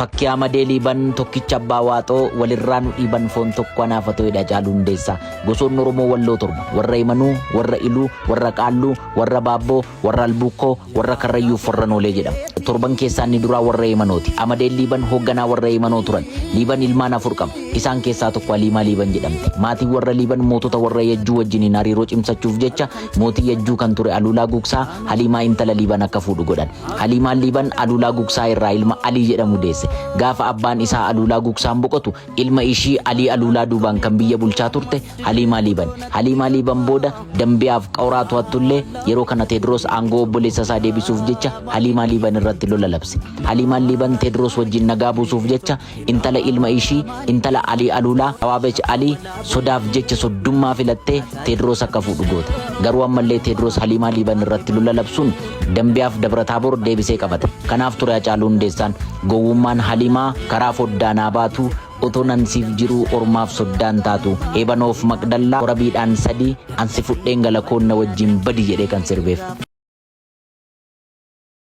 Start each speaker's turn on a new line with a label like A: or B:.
A: Fakkii Amadee Liiban tokkicha abbaa waaxoo walirraan dhiiban foon tokko anaafatu hidha Haacaaluu Hundeessaa. Gosoonni Oromoo walloo torba warra Himanuu, warra Iluu, warra Qaalluu, warra Baabboo, warra Albuukkoo, warra Karrayyuuf warra Noolee jedhama. Torban keessaa inni duraa warra Himanooti. Amadeen Liiban hoogganaa warra Himanoo turan. Liiban ilmaan afur qaba. Isaan keessaa tokko Haliimaa Liiban jedhamti. Maatiin warra Liiban mootota warra Yajjuu wajjiniin hariiroo cimsachuuf jecha mootii Yajjuu kan ture Aluulaa Gugsaa Haliimaa intala Liiban akka fuudhu godhan. Haliimaan Liiban Aluulaa Gugsaa irraa ilma Alii jedhamu deesse. Gaafa abbaan isaa Aluulaa Gugsaan boqotu ilma ishii Alii Aluulaa duubaan kan biyya bulchaa turte Haliimaa Liiban. Haliimaa Liiban booda Dambiyaaf Qawraa to'attullee yeroo kana Teediroos aangoo obboleessa isaa deebisuuf jecha Haliimaa Liiban irratti lola labse. Haliimaan Liiban Teediroos wajjin nagaa buusuuf jecha intala ilma ishii intala Alii Aluulaa Awaabech Alii sodaaf jecha soddummaa filattee Teediroos akka fuudhu goote. Garuu ammallee Teediroos Haliimaa Liiban irratti lola labsuun Dambiyaaf Dabra-Taaboor deebisee qabate. Kanaaf ture Haacaaluu Hundeessaan gowwummaan Haliimaa karaa foddaanaa baatu otoo nansiif jiru ormaaf soddaan taatu Eebanoof Maqdallaa warabiidhaan sadii ansi fudheen galakoonna wajjin badi jedhee kan sirbeef.